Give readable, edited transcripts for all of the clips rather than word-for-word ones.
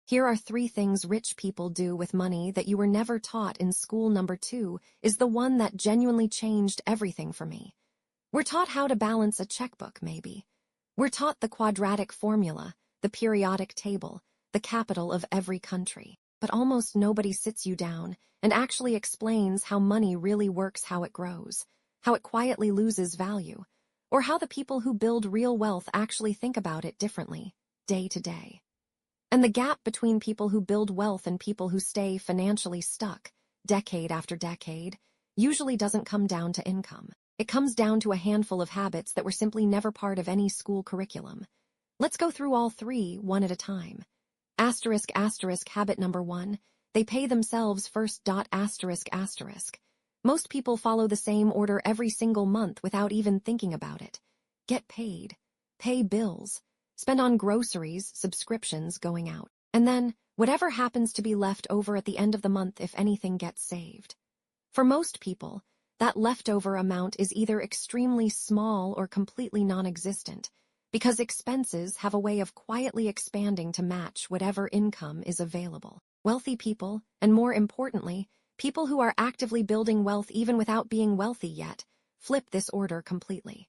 Here are 3 things rich people do with money that you were never taught in school. Number 2 is the one that genuinely changed everything for me. We're taught how to balance a checkbook, maybe. We're taught the quadratic formula, the periodic table, the capital of every country. But almost nobody sits you down and actually explains how money really works, how it grows, how it quietly loses value, or how the people who build real wealth actually think about it differently, day to day. And the gap between people who build wealth and people who stay financially stuck, decade after decade, usually doesn't come down to income. It comes down to a handful of habits that were simply never part of any school curriculum. Let's go through all 3, one at a time. Habit number 1, they pay themselves first. Most people follow the same order every single month without even thinking about it. Get paid, pay bills, spend on groceries, subscriptions, going out, and then whatever happens to be left over at the end of the month, if anything, gets saved. For most people, that leftover amount is either extremely small or completely non-existent, because expenses have a way of quietly expanding to match whatever income is available. Wealthy people, and more importantly, people who are actively building wealth even without being wealthy yet, flip this order completely.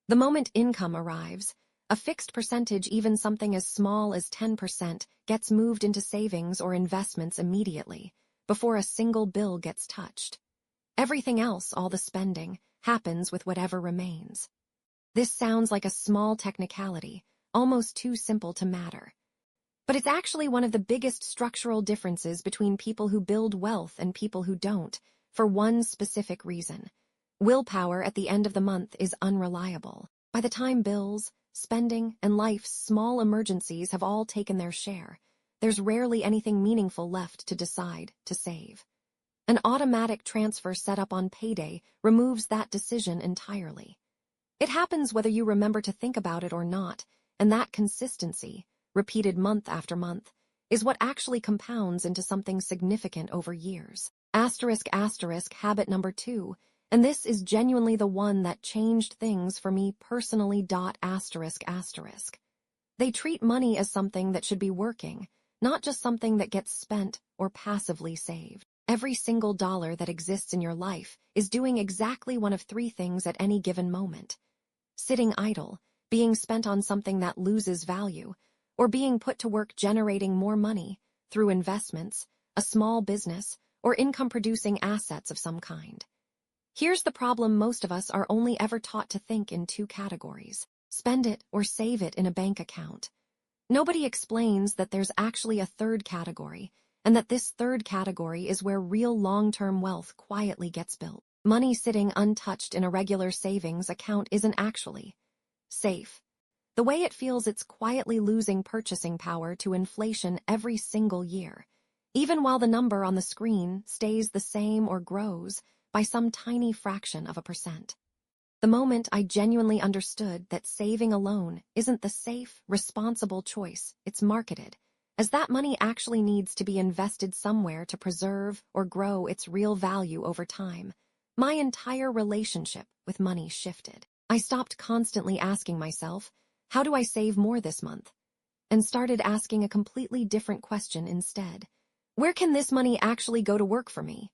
The moment income arrives, a fixed percentage, even something as small as 10%, gets moved into savings or investments immediately, before a single bill gets touched. Everything else, all the spending, happens with whatever remains. This sounds like a small technicality, almost too simple to matter. But it's actually one of the biggest structural differences between people who build wealth and people who don't, for one specific reason. Willpower at the end of the month is unreliable. By the time bills, spending, and life's small emergencies have all taken their share, there's rarely anything meaningful left to decide to save. An automatic transfer set up on payday removes that decision entirely. It happens whether you remember to think about it or not, and that consistency, repeated month after month, is what actually compounds into something significant over years. Habit number 2, and this is genuinely the one that changed things for me personally. They treat money as something that should be working, not just something that gets spent or passively saved. Every single dollar that exists in your life is doing exactly one of 3 things at any given moment: sitting idle, being spent on something that loses value, or being put to work generating more money through investments, a small business, or income-producing assets of some kind. Here's the problem: most of us are only ever taught to think in 2 categories: spend it or save it in a bank account. Nobody explains that there's actually a 3rd category, and that this 3rd category is where real long-term wealth quietly gets built. Money sitting untouched in a regular savings account isn't actually safe. The way it feels, it's quietly losing purchasing power to inflation every single year, even while the number on the screen stays the same or grows by some tiny fraction of a percent. The moment I genuinely understood that saving alone isn't the safe, responsible choice it's marketed, as that money actually needs to be invested somewhere to preserve or grow its real value over time, my entire relationship with money shifted. I stopped constantly asking myself, how do I save more this month? And started asking a completely different question instead. Where can this money actually go to work for me?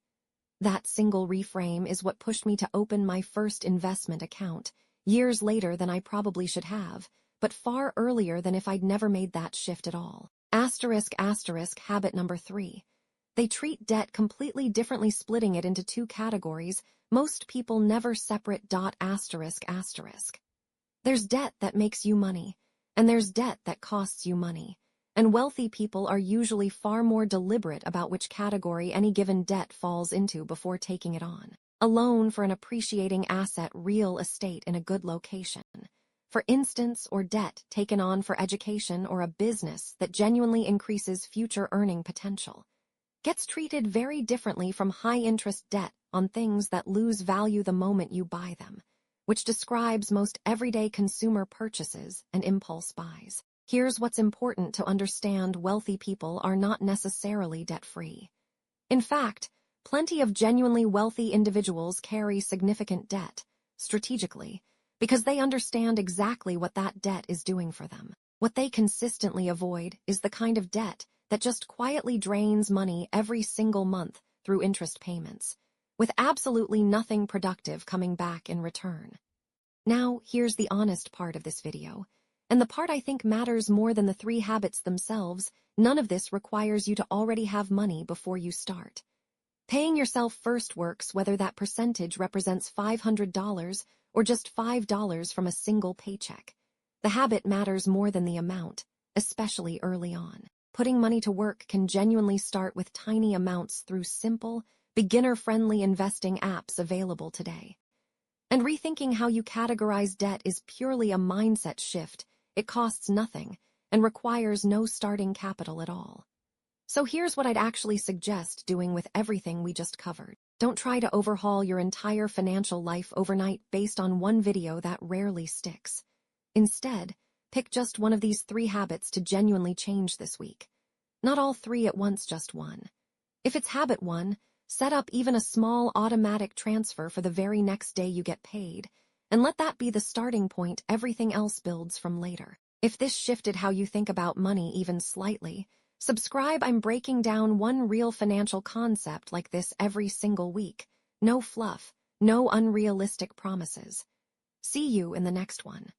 That single reframe is what pushed me to open my first investment account, years later than I probably should have, but far earlier than if I'd never made that shift at all. Habit number 3. They treat debt completely differently, splitting it into 2 categories most people never separate. There's debt that makes you money, and there's debt that costs you money, and wealthy people are usually far more deliberate about which category any given debt falls into before taking it on. A loan for an appreciating asset, real estate in a good location, for instance, or debt taken on for education or a business that genuinely increases future earning potential, gets treated very differently from high-interest debt on things that lose value the moment you buy them, which describes most everyday consumer purchases and impulse buys. Here's what's important to understand: wealthy people are not necessarily debt-free. In fact, plenty of genuinely wealthy individuals carry significant debt, strategically, because they understand exactly what that debt is doing for them. What they consistently avoid is the kind of debt that just quietly drains money every single month through interest payments, with absolutely nothing productive coming back in return. Now, here's the honest part of this video, and the part I think matters more than the 3 habits themselves. None of this requires you to already have money before you start. Paying yourself first works whether that percentage represents $500 or just $5 from a single paycheck. The habit matters more than the amount, especially early on. Putting money to work can genuinely start with tiny amounts through simple, beginner-friendly investing apps available today. And rethinking how you categorize debt is purely a mindset shift. It costs nothing and requires no starting capital at all. So here's what I'd actually suggest doing with everything we just covered. Don't try to overhaul your entire financial life overnight based on one video that rarely sticks. Instead, pick just one of these 3 habits to genuinely change this week. Not all 3 at once, just one. If it's habit 1, set up even a small automatic transfer for the very next day you get paid, and let that be the starting point. Everything else builds from later. If this shifted how you think about money even slightly, subscribe. I'm breaking down one real financial concept like this every single week. No fluff, no unrealistic promises. See you in the next one.